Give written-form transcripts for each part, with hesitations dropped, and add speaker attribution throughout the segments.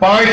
Speaker 1: 5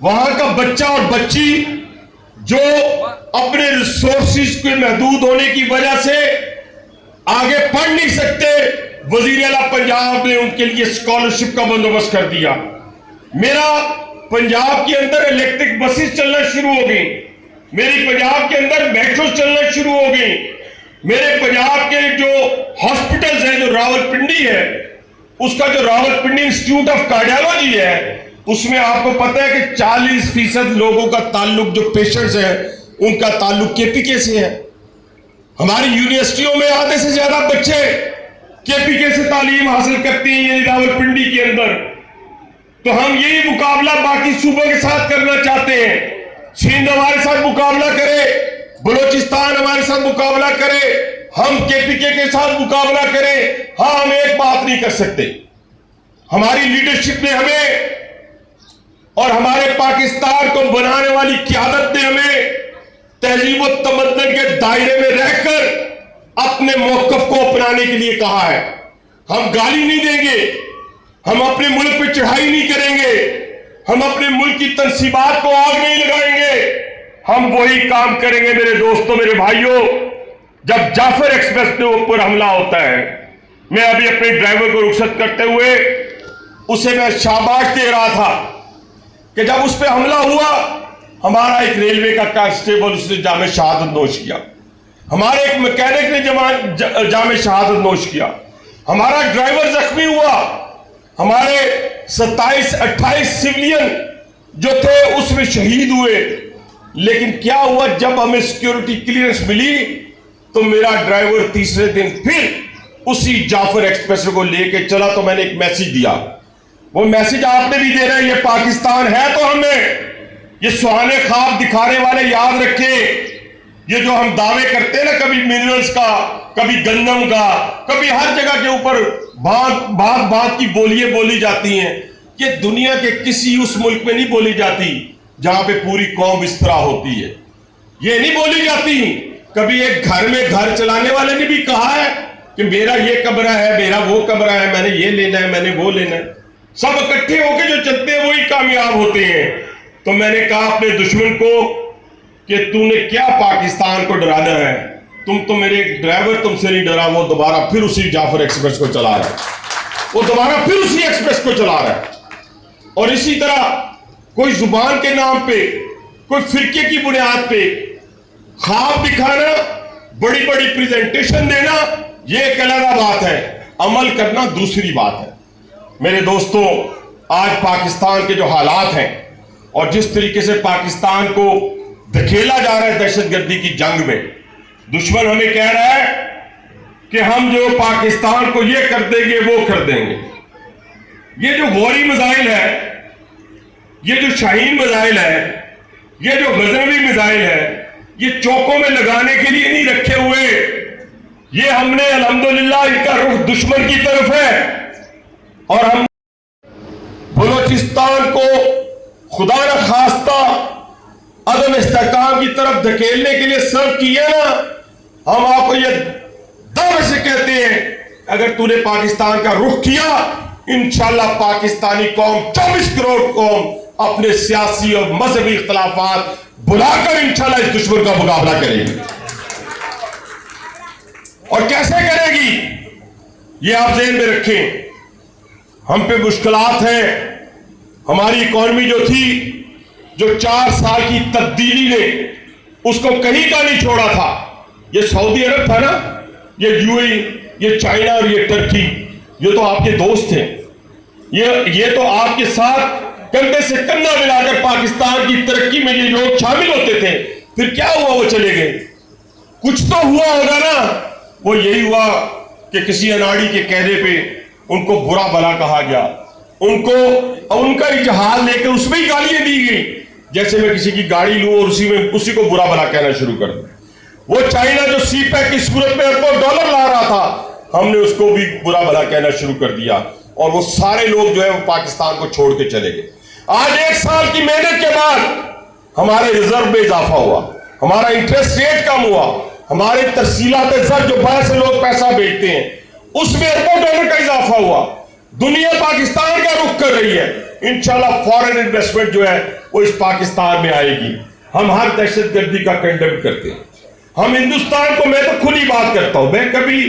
Speaker 1: وہاں کا بچہ اور بچی جو اپنے ریسورسز کے محدود ہونے کی وجہ سے آگے پڑھ نہیں سکتے، وزیر اعلیٰ پنجاب نے ان کے لیے اسکالرشپ کا بندوبست کر دیا۔ میرا پنجاب کے اندر الیکٹرک بسز چلنا شروع ہو گئی، میری پنجاب کے اندر میٹرو چلنا شروع ہو گئی، میرے پنجاب کے جو ہاسپٹلز ہیں، جو راولپنڈی ہے، اس کا جو راولپنڈی انسٹیٹیوٹ آف کارڈیالوجی ہے، اس میں آپ کو پتہ ہے کہ 40% لوگوں کا تعلق، جو پیشنٹس ہیں ان کا تعلق کے پی کے سے ہے۔ ہماری یونیورسٹیوں میں آدھے سے زیادہ بچے کے پی کے سے تعلیم حاصل کرتے ہیں، یعنی راولپنڈی کے اندر۔ تو ہم یہی مقابلہ باقی صوبوں کے ساتھ کرنا چاہتے ہیں۔ سندھ ہمارے ساتھ مقابلہ کرے، بلوچستان ہمارے ساتھ مقابلہ کرے، ہم کے پی کے ساتھ مقابلہ کریں۔ ہاں، ہم ایک بات نہیں کر سکتے، ہماری لیڈرشپ نے ہمیں اور ہمارے پاکستان کو بنانے والی قیادت نے ہمیں تہذیب و تمدن کے دائرے میں رہ کر اپنے موقف کو اپنانے کے لیے کہا ہے۔ ہم گالی نہیں دیں گے، ہم اپنے ملک پہ چڑھائی نہیں کریں گے، ہم اپنے ملک کی تنصیبات کو آگ نہیں لگائیں گے۔ ہم وہی کام کریں گے میرے دوستوں، میرے بھائیوں، جب جعفر ایکسپریس کے اوپر حملہ ہوتا ہے۔ میں ابھی اپنے ڈرائیور کو رخصت کرتے ہوئے اسے میں شاباش دے رہا تھا کہ جب اس پہ حملہ ہوا، ہمارا ایک ریلوے کا کانسٹیبل اس نے جام شہادت نوش کیا، ہمارے ایک میکینک نے جام شہادت نوش کیا، ہمارا ڈرائیور زخمی ہوا، ہمارے 27-28 سیولین جو تھے اس میں شہید ہوئے۔ لیکن کیا ہوا، جب ہمیں سیکیورٹی کلیئرنس ملی تو میرا ڈرائیور تیسرے دن پھر اسی جعفر ایکسپریس کو لے کے چلا، تو میں نے ایک میسیج دیا۔ وہ میسیج آپ نے بھی دے رہے ہیں، یہ پاکستان ہے تو ہمیں یہ سہانے خواب دکھانے والے یاد رکھیں، یہ جو ہم دعوے کرتے ہیں نا، کبھی منرلز کا، کبھی گندم کا، کبھی ہر جگہ کے اوپر بات کی بولیاں بولی جاتی ہیں، یہ دنیا کے کسی اس ملک میں نہیں بولی جاتی جہاں پہ پوری قوم اس طرح ہوتی ہے، یہ نہیں بولی جاتی۔ کبھی ایک گھر میں گھر چلانے والے نے بھی کہا ہے کہ میرا یہ کمرہ ہے، میرا وہ کمرہ ہے، میں نے یہ لینا ہے، میں نے وہ لینا ہے۔ سب اکٹھے ہو کے جو چلتے ہیں وہی کامیاب ہوتے ہیں۔ تو میں نے کہا اپنے دشمن کو کہ تو نے کیا پاکستان کو ڈرانا ہے، تم تو میرے ڈرائیور تم سے نہیں ڈرا، وہ دوبارہ پھر اسی جعفر ایکسپریس کو چلا رہا ہے، وہ دوبارہ پھر اسی ایکسپریس کو چلا رہا ہے۔ اور اسی طرح کوئی زبان کے نام پہ، کوئی فرقے کی بنیاد پہ خواب دکھانا، بڑی بڑی پریزنٹیشن دینا، یہ ایک علیحدہ بات ہے، عمل کرنا دوسری بات ہے۔ میرے دوستوں، آج پاکستان کے جو حالات ہیں اور جس طریقے سے پاکستان کو دھکیلا جا رہا ہے دہشت گردی کی جنگ میں، دشمن ہمیں کہہ رہا ہے کہ ہم جو پاکستان کو یہ کر دیں گے وہ کر دیں گے۔ یہ جو غوری میزائل ہے، یہ جو شاہین میزائل ہے، یہ جو غزنوی میزائل ہے، یہ چوکوں میں لگانے کے لیے نہیں رکھے ہوئے، یہ ہم نے الحمدللہ ان کا رخ دشمن کی طرف ہے، اور ہم بلوچستان کو خدا نہ خواستہ عدم استحکام کی طرف دھکیلنے کے لیے سرو کیے نا، ہم آپ کو یہ دعوے سے کہتے ہیں اگر تو نے پاکستان کا رخ کیا، انشاءاللہ پاکستانی قوم 24 کروڑ قوم اپنے سیاسی اور مذہبی اختلافات بلا کر انشاءاللہ اس دشمن کا مقابلہ کرے گی۔ اور کیسے کرے گی یہ آپ ذہن میں رکھیں۔ ہم پہ مشکلات ہیں، ہماری اکانومی جو تھی، جو 4 سال کی تبدیلی نے اس کو کہیں کا نہیں چھوڑا تھا۔ یہ سعودی عرب تھا نا، یہ یو اے ای، یہ چائنا اور یہ ٹرکی، یہ تو آپ کے دوست ہیں، یہ تو آپ کے ساتھ کندھے سے کندھا ملا کر پاکستان کی ترقی میں یہ لوگ شامل ہوتے تھے۔ پھر کیا ہوا، وہ چلے گئے۔ کچھ تو ہوا ہوگا نا، وہ یہی ہوا کہ کسی اناڑی کے کہنے پہ ان کو برا بلا کہا گیا، ان کا اجہاد لے کر اس میں ہی گالیاں دی گئی، جیسے میں کسی کی گاڑی لوں اور اسی کو برا بلا کہنا شروع کر دوں۔ وہ چائنا جو سی پیک کی صورت میں اربوں ڈالر لا رہا تھا، ہم نے اس کو بھی برا بلا کہنا شروع کر دیا، اور وہ سارے لوگ جو ہے وہ پاکستان کو چھوڑ کے چلے گئے۔ آج 1 سال کی محنت کے بعد ہمارے ریزرو میں اضافہ ہوا، ہمارا انٹرسٹ ریٹ کم ہوا، ہمارے ترسیلات زر جو باہر سے لوگ پیسہ بھیجتے ہیں اس میں اربوں ڈالر کا اضافہ ہوا، دنیا پاکستان کا رخ کر رہی ہے۔ انشاءاللہ فورن انویسٹمنٹ جو ہے وہ اس پاکستان میں آئے گی. ہم ہر دہشت گردی کا کنڈم کرتے ہیں. ہم ہندوستان کو, میں تو کھلی بات کرتا ہوں, میں کبھی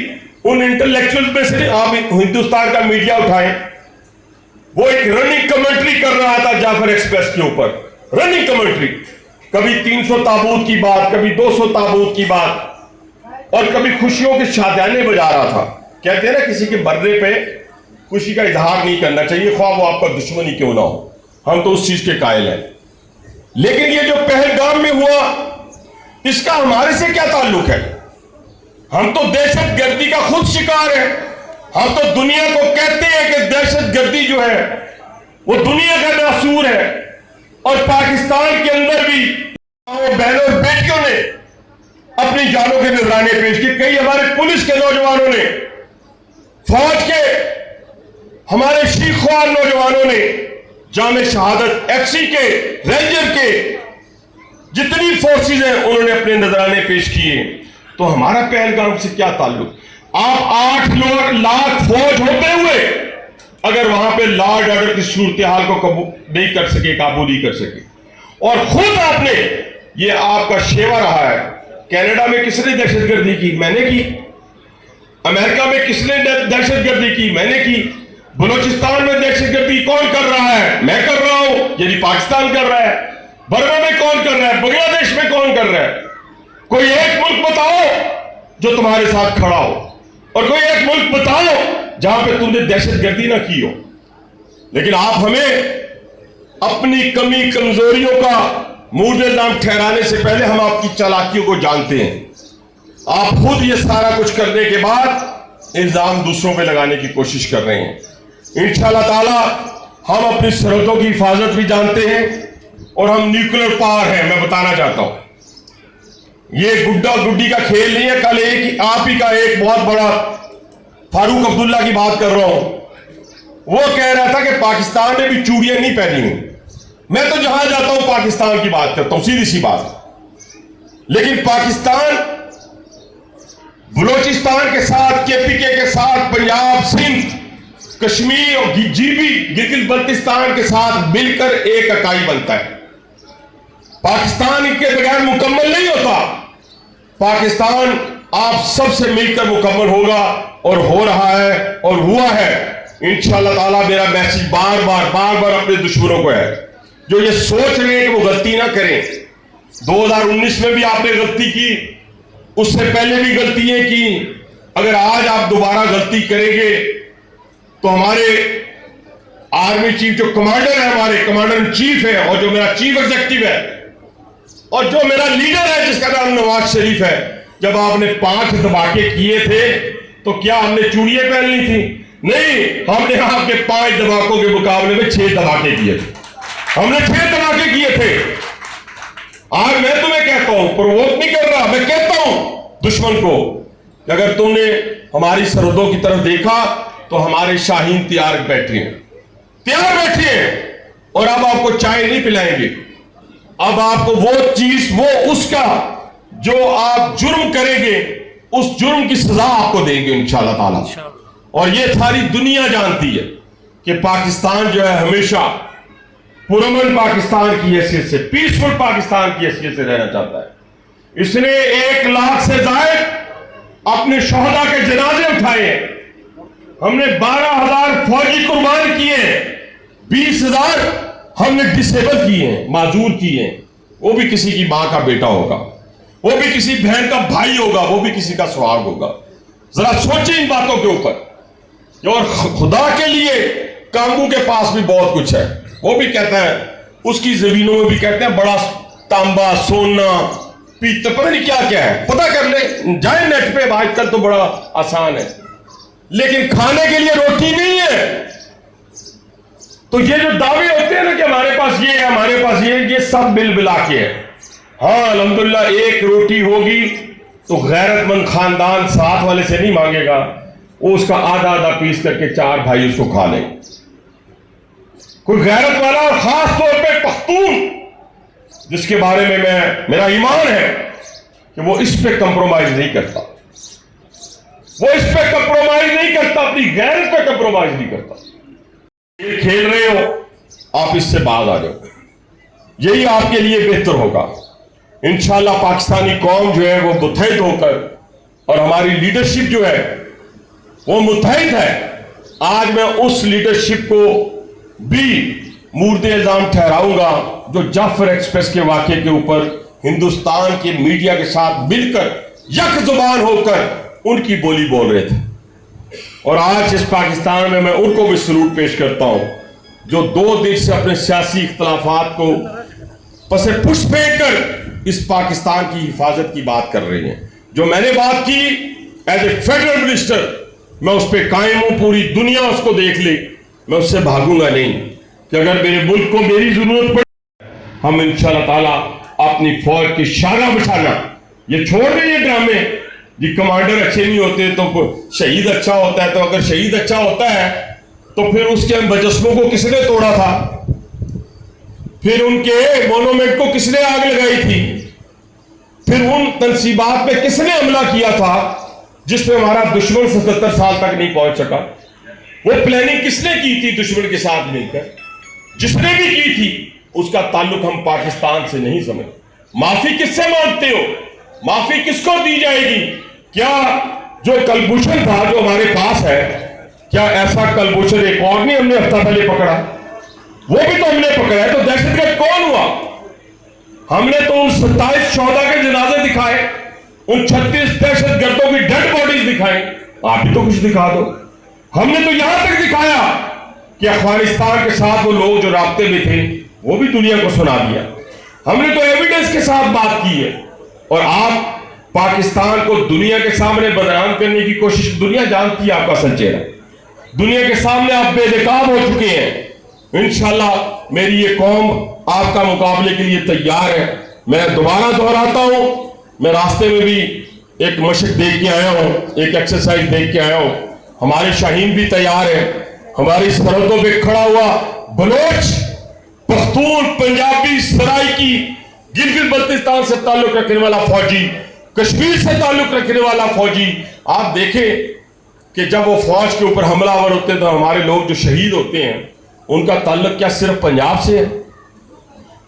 Speaker 1: ان انٹلیکچوئل میں سے, آپ ہندوستان کا میڈیا اٹھائیں, وہ ایک رننگ کمنٹری کر رہا تھا جعفر ایکسپریس کے اوپر, رننگ کمنٹری, کبھی 300 تابوت کی بات, کبھی 200 تابوت کی بات, اور کبھی خوشیوں کے شادیانے بجا رہا تھا. کہتے ہیں نا کسی کے مرنے پہ خوشی کا اظہار نہیں کرنا چاہیے, خواہ وہ آپ کا دشمن ہی کیوں نہ ہو, ہم تو اس چیز کے قائل ہیں. لیکن یہ جو پہلگام میں ہوا, اس کا ہمارے سے کیا تعلق ہے؟ ہم تو دہشت گردی کا خود شکار ہیں. ہم تو دنیا کو کہتے ہیں کہ دہشت گردی جو ہے وہ دنیا کا ناسور ہے, اور پاکستان کے اندر بھی بہنوں اور بیٹیوں نے اپنی جانوں کے نذرانے پیش کیے. کئی ہمارے پولیس کے نوجوانوں نے, فوج کے ہمارے شیخ خوار نوجوانوں نے, جامع شہادت ایف سی کے, رینجر کے, جتنی فورسز ہیں انہوں نے اپنے نذرانے پیش کیے. تو ہمارا پہلگام سے کیا تعلق؟ آپ 8 لاکھ فوج ہوتے ہوئے اگر وہاں پہ لا اینڈ آرڈر کی صورتحال کو قابو نہیں کر سکے, اور خود آپ نے, یہ آپ کا شیوا رہا ہے, کینیڈا میں کس نے دہشت گردی کی؟ میں نے کی. امریکہ میں کس نے دہشت گردی کی؟ میں نے کی. بلوچستان میں دہشت گردی کون کر رہا ہے؟ میں کر رہا ہوں, یعنی پاکستان کر رہا ہے. برما میں کون کر رہا ہے؟ بنگلہ دیش میں کون کر رہا ہے؟ کوئی ایک ملک بتاؤ جو تمہارے ساتھ کھڑا ہو, اور کوئی ایک ملک بتاؤ جہاں پہ تم نے دہشت گردی نہ کی ہو. لیکن آپ ہمیں اپنی کمی کمزوریوں کا مورد الزام ٹھہرانے سے پہلے ہم آپ کی چالاکیوں کو جانتے ہیں. آپ خود یہ سارا کچھ کرنے کے بعد الزام دوسروں پہ لگانے کی کوشش کر رہے ہیں. انشاءاللہ تعالی ہم اپنی سرحدوں کی حفاظت بھی جانتے ہیں, اور ہم نیوکلیر پاور ہیں. میں بتانا چاہتا ہوں, یہ گڈا گڈی کا کھیل نہیں ہے. کل آپ ہی کا ایک بہت بڑا فاروق عبداللہ کی بات کر رہا ہوں, وہ کہہ رہا تھا کہ پاکستان نے بھی چوڑیاں نہیں پہنی ہیں. میں تو جہاں جاتا ہوں پاکستان کی بات کرتا ہوں, سیدھی سی بات. لیکن پاکستان بلوچستان کے ساتھ, کے پی کے ساتھ, پنجاب, سندھ, کشمیر اور گلگت بلتستان کے ساتھ مل کر ایک اکائی بنتا ہے. پاکستان ان کے بغیر مکمل نہیں ہوتا. پاکستان آپ سب سے مل کر مکمل ہوگا, اور ہو رہا ہے اور ہوا ہے. انشاءاللہ تعالیٰ میرا میسج بار بار اپنے دشمنوں کو ہے جو یہ سوچ رہے ہیں کہ وہ غلطی نہ کریں. 2019 میں بھی آپ نے غلطی کی, اس سے پہلے بھی غلطیاں کی. اگر آج آپ دوبارہ غلطی کریں گے تو ہمارے آرمی چیف جو کمانڈر ہے, ہمارے کمانڈر ان چیف ہے, اور جو میرا چیف ایگزیکٹو ہے, اور جو میرا لیڈر ہے جس کا نام نواز شریف ہے, جب آپ نے 5 دھماکے کیے تھے تو کیا ہم نے چوڑیاں پہن لی تھی؟ نہیں, ہم نے آپ کے 5 دھماکوں کے مقابلے میں 6 دھماکے کیے تھے. ہم نے 6 دھماکے کیے تھے. آج میں تمہیں کہتا ہوں, پرووک نہیں کر رہا, میں کہتا ہوں دشمن کو کہ اگر تم نے ہماری سرحدوں کی طرف دیکھا تو ہمارے شاہین تیار بیٹھے ہیں, اور اب آپ کو چائے نہیں پلائیں گے. اب آپ کو وہ چیز, وہ اس کا جو آپ جرم کریں گے, اس جرم کی سزا آپ کو دیں گے انشاءاللہ تعالیٰ. اور یہ ساری دنیا جانتی ہے کہ پاکستان جو ہے ہمیشہ پرامن پاکستان کی حیثیت سے, پیسفل پاکستان کی حیثیت سے رہنا چاہتا ہے. اس نے 1 لاکھ سے زائد اپنے شہداء کے جنازے اٹھائے ہیں. ہم نے 12,000 فوجی قربان کیے ہیں, 20,000 ہم نے ڈسیبل کیے ہیں, معذور کیے ہیں. وہ بھی کسی کی ماں کا بیٹا ہوگا, وہ بھی کسی بہن کا بھائی ہوگا, وہ بھی کسی کا سہاگ ہوگا. ذرا سوچیں ان باتوں کے اوپر. اور خدا کے لیے کانگو کے پاس بھی بہت کچھ ہے. وہ بھی کہتا ہے, اس کی زمینوں میں بھی کہتے ہیں بڑا تانبا, سونا, پیتل, پتہ نہیں کیا کیا ہے, پتہ کر لیں, جائیں نیٹ پہ, آج کل تو بڑا آسان ہے. لیکن کھانے کے لیے روٹی نہیں ہے. تو یہ جو دعوے ہوتے ہیں نا کہ ہمارے پاس یہ ہے, ہمارے پاس یہ سب مل ملا کے ہے. ہاں الحمدللہ ایک روٹی ہوگی تو غیرت مند خاندان ساتھ والے سے نہیں مانگے گا, وہ اس کا آدھا پیس کر کے 4 بھائی اس کو کھا لیں. کوئی غیرت والا, اور خاص طور پہ پختون, جس کے بارے میں میرا ایمان ہے کہ وہ اس پہ کمپرومائز نہیں کرتا, وہ اس پہ کمپرومائز نہیں کرتا, اپنی غیرت پہ کمپرومائز نہیں کرتا. یہ کھیل رہے ہو آپ اس سے باز آ جاؤ, یہی آپ کے لیے بہتر ہوگا. انشاءاللہ پاکستانی قوم جو ہے وہ متحد ہو کر, اور ہماری لیڈرشپ جو ہے وہ متحد ہے. آج میں اس لیڈرشپ کو بھی مورد الزام ٹھہراؤں گا جو جعفر ایکسپریس کے واقعے کے اوپر ہندوستان کے میڈیا کے ساتھ مل کر یک زبان ہو کر ان کی بولی بول رہے تھے. اور آج اس پاکستان میں ان کو بھی سلوٹ پیش کرتا ہوں جو 2 دن سے اپنے سیاسی اختلافات کو پس پش پھینک کر اس پاکستان کی حفاظت کی بات کر رہے ہیں. جو میں نے بات کی ایز اے فیڈرل منسٹر, میں اس پہ قائم ہوں. پوری دنیا اس کو دیکھ لے, میں اس سے بھاگوں گا نہیں کہ اگر میرے ملک کو میری ضرورت پڑے ہم انشاءاللہ تعالیٰ اپنی فوج کی شانہ بشانہ, یہ چھوڑ دیں یہ ڈرامے. یہ کمانڈر اچھے نہیں ہوتے تو شہید اچھا ہوتا ہے, تو اگر شہید اچھا ہوتا ہے تو پھر اس کے مجسموں کو کس نے توڑا تھا؟ پھر ان کے مونومنٹ کو کس نے آگ لگائی تھی؟ پھر ان تنصیبات پہ کس نے حملہ کیا تھا جس پہ ہمارا دشمن 77 سال تک نہیں پہنچ سکا؟ وہ پلاننگ کس نے کی تھی دشمن کے ساتھ مل کر؟ جس نے بھی کی تھی اس کا تعلق ہم پاکستان سے نہیں سمجھتے. معافی کس سے مانگتے ہو؟ معافی کس کو دی جائے گی؟ کیا جو کلبھوشن تھا جو ہمارے پاس ہے, کیا ایسا کلبھوشن ایک اور نہیں ہم نے ہفتہ پہلے پکڑا؟ وہ بھی تو ہم نے پکڑا ہے. تو دہشت گرد کون ہوا؟ ہم نے تو ان 27 شہداء کے جنازے دکھائے, ان 36 دہشت گردوں کی ڈیڈ باڈیز دکھائیں. آپ بھی تو کچھ دکھا دو. ہم نے تو یہاں تک دکھایا کہ افغانستان کے ساتھ وہ لوگ جو رابطے میں تھے وہ بھی دنیا کو سنا دیا. ہم نے تو ایویڈنس کے ساتھ بات کی ہے. اور آپ پاکستان کو دنیا کے سامنے بدنام کرنے کی کوشش, دنیا جانتی ہے آپ کا اصل چہرہ, دنیا کے سامنے آپ بے نقاب ہو چکے ہیں. انشاءاللہ میری یہ قوم آپ کا مقابلے کے لیے تیار ہے. میں دوبارہ دہراتا ہوں, میں راستے میں بھی ایک مشق دیکھ کے آیا ہوں, ایک ایکسرسائز دیکھ کے آیا ہوں. ہمارے شاہین بھی تیار ہے. ہماری سرحدوں پہ کھڑا ہوا بلوچ, پختون, پنجابی, سرائکی, گلگت بلتستان سے تعلق رکھنے والا فوجی, کشمیر سے تعلق رکھنے والا فوجی, آپ دیکھیں کہ جب وہ فوج کے اوپر حملہ آور ہوتے ہیں تو ہمارے لوگ جو شہید ہوتے ہیں ان کا تعلق کیا صرف پنجاب سے ہے؟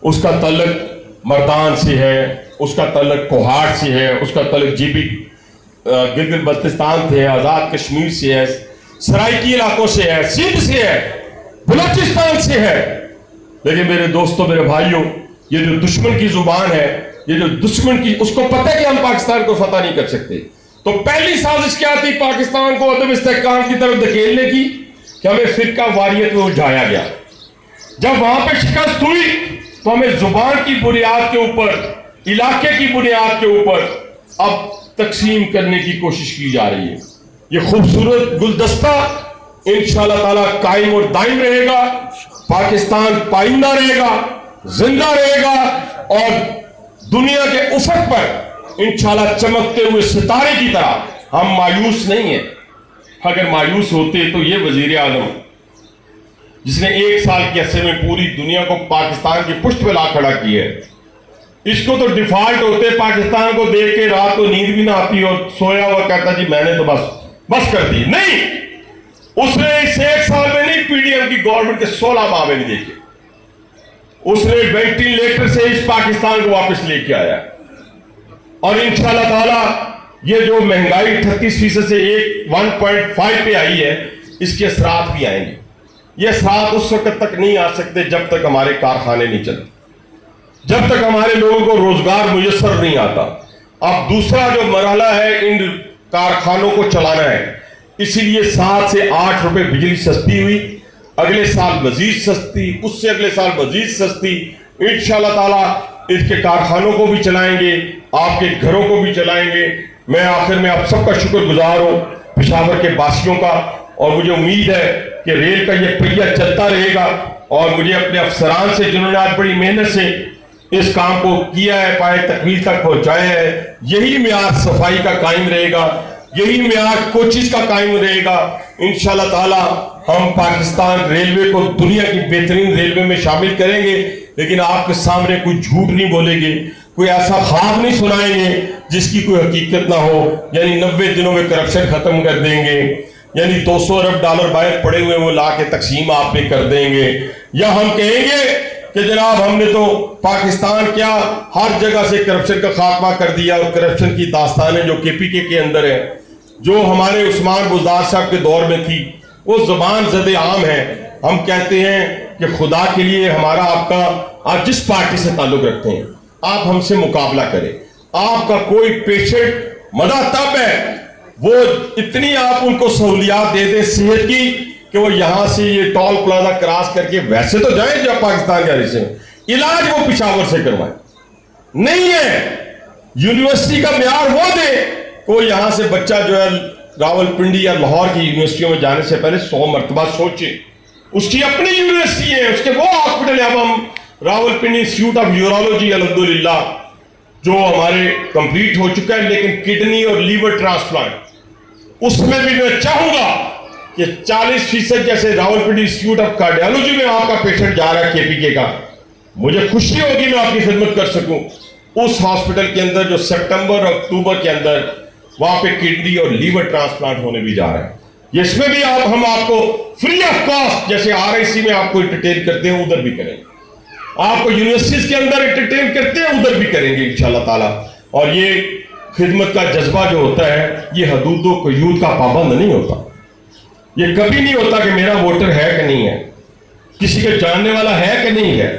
Speaker 1: اس کا تعلق مردان سے ہے, اس کا تعلق کوہاڑ سے ہے, اس کا تعلق جیبی گلگت بلتستان سے ہے, آزاد کشمیر سے ہے, سرائکی علاقوں سے ہے, سندھ سے ہے, بلوچستان سے ہے. لیکن میرے دوستوں, میرے بھائیوں, یہ جو دشمن کی زبان ہے, یہ جو دشمن کی, اس کو پتہ ہے کہ ہم پاکستان کو فتح نہیں کر سکتے. تو پہلی سازش کیا تھی پاکستان کو عدم استحکام کی طرف دھکیلنے کی؟ کہ ہمیں فرقہ واریت میں الجھایا گیا. جب وہاں پہ شکست ہوئی تو ہمیں زبان کی بنیاد کے اوپر, علاقے کی بنیاد کے اوپر اب تقسیم کرنے کی کوشش کی جا رہی ہے. یہ خوبصورت گلدستہ انشاءاللہ تعالیٰ قائم اور دائم رہے گا. پاکستان پائندہ رہے گا, زندہ رہے گا, اور دنیا کے افق پر انشاءاللہ چمکتے ہوئے ستارے کی طرح ہم مایوس نہیں ہیں. اگر مایوس ہوتے تو یہ وزیر اعظم جس نے 1 سال کے عرصے میں پوری دنیا کو پاکستان کی پشت پہ لا کھڑا کیا ہے, اس کو تو ڈیفالٹ ہوتے پاکستان کو دیکھ کے رات کو نیند بھی نہ آتی اور سویا ہوا کہتا جی میں نے تو بس کر دی. نہیں, اس نے اس 1 سال میں نہیں پی ڈی ایم کی گورنمنٹ کے 16 ماہ میں نہیں دیکھے. اس نے وینٹیلیٹر سے اس پاکستان کو واپس لے کے آیا. اور انشاءاللہ تعالیٰ یہ جو مہنگائی 38% سے 1.5 پہ آئی ہے, اس کے اثرات بھی آئیں گے. یہ اثرات اس وقت تک نہیں آ سکتے جب تک ہمارے کارخانے نہیں چلتے, جب تک ہمارے لوگوں کو روزگار میسر نہیں آتا. اب دوسرا جو مرحلہ ہے ان کارخانوں کو چلانا ہے, اسی لیے 7 سے 8 روپے بجلی سستی ہوئی, اگلے سال مزید سستی, اس سے اگلے سال مزید سستی. انشاءاللہ تعالیٰ اس کے کارخانوں کو بھی چلائیں گے, آپ کے گھروں کو بھی چلائیں گے. میں آخر میں آپ سب کا شکر گزار ہوں, پشاور کے باسیوں کا, اور مجھے امید ہے کہ ریل کا یہ پہیہ چلتا رہے گا. اور مجھے اپنے افسران سے جنہوں نے آج بڑی محنت سے اس کام کو کیا ہے, پائے تکمیل تک پہنچایا ہے, یہی معیار صفائی کا قائم رہے گا, یہی معیار کوچز کا قائم رہے گا. انشاءاللہ تعالی ہم پاکستان ریلوے کو دنیا کی بہترین ریلوے میں شامل کریں گے, لیکن آپ کے سامنے کوئی جھوٹ نہیں بولیں گے, کوئی ایسا خواب نہیں سنائیں گے جس کی کوئی حقیقت نہ ہو. یعنی 90 دنوں میں کرپشن ختم کر دیں گے, یعنی $200 ارب باہر پڑے ہوئے وہ لا کے تقسیم آپ پہ کر دیں گے، یا ہم کہیں گے کہ جناب ہم نے تو پاکستان کیا ہر جگہ سے کرپشن کا خاتمہ کر دیا، اور کرپشن کی داستانیں جو KPK کے اندر ہے، جو ہمارے عثمان بزدار صاحب کے دور میں تھی، وہ زبان زد عام ہے. ہم کہتے ہیں کہ خدا کے لیے ہمارا آپ کا، آپ جس پارٹی سے تعلق رکھتے ہیں آپ ہم سے مقابلہ کریں. آپ کا کوئی پیشنٹ مدہ تب ہے وہ اتنی آپ ان کو سہولیات دے دیں صحت کی کہ وہ یہاں سے یہ ٹول پلازا کراس کر کے ویسے تو جائیں جو پاکستان کے حصے میں، علاج وہ پشاور سے کروائیں. نہیں ہے، یونیورسٹی کا معیار وہ دے کہ وہ یہاں سے بچہ جو ہے راول پنڈی یا لاہور کی یونیورسٹیوں میں جانے سے پہلے 100 مرتبہ سوچے. اس کی اپنی یونیورسٹی ہے، اس کے وہ ہاسپٹل ہے. اب ہم Rawal Pindi institute of urology الحمدللہ جو ہمارے کمپلیٹ ہو چکا ہے، لیکن کڈنی اور لیور ٹرانسپلانٹ اس میں بھی میں چاہوں گا کہ 40% جیسے Rawal Pindi institute of cardiology میں آپ کا پیشنٹ جا رہا ہے KPK کا، مجھے خوشی ہوگی میں آپ کی خدمت کر سکوں. اس ہاسپٹل کے اندر جو سپٹمبر اور اکتوبر کے اندر وہاں پہ کڈنی اور لیور ٹرانسپلانٹ ہونے بھی جا رہے ہیں، اس میں بھی ہم آپ کو فری آف کاسٹ جیسے RIC میں آپ کو انٹرٹین کرتے ہیں ادھر بھی کریں گے، آپ کو یونیورسٹیز کے اندر انٹرٹین کرتے ہیں ادھر بھی کریں گے انشاءاللہ تعالیٰ. اور یہ خدمت کا جذبہ جو ہوتا ہے یہ حدود و قیود کا پابند نہیں ہوتا. یہ کبھی نہیں ہوتا کہ میرا ووٹر ہے کہ نہیں ہے، کسی کے جاننے والا ہے کہ نہیں ہے.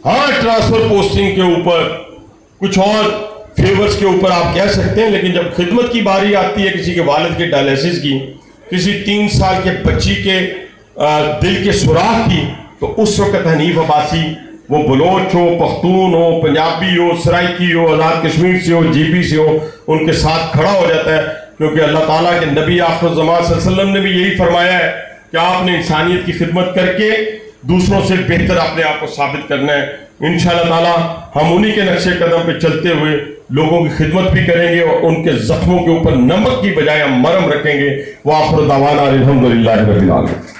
Speaker 1: ہاں ٹرانسفر پوسٹنگ کے اوپر کچھ اور فیورز کے اوپر آپ کہہ سکتے ہیں، لیکن جب خدمت کی باری آتی ہے کسی کے والد کے ڈائلیسس کی، کسی 3 سال کے بچی کے دل کے سوراخ کی، تو اس وقت حنیف عباسی وہ بلوچ ہو، پختون ہو، پنجابی ہو، سرائکی ہو، آزاد کشمیر سے ہو، GB سے ہو، ان کے ساتھ کھڑا ہو جاتا ہے. کیونکہ اللہ تعالیٰ کے نبی آخر الزمان صلی اللہ علیہ وسلم نے بھی یہی فرمایا ہے کہ آپ نے انسانیت کی خدمت کر کے دوسروں سے بہتر اپنے آپ کو ثابت کرنا ہے. انشاءاللہ تعالیٰ ہم انہی کے نقش قدم پہ چلتے ہوئے لوگوں کی خدمت بھی کریں گے اور ان کے زخموں کے اوپر نمک کی بجائے ہم مرہم رکھیں گے. وآخر دعوانا الحمدللہ رب العالمین.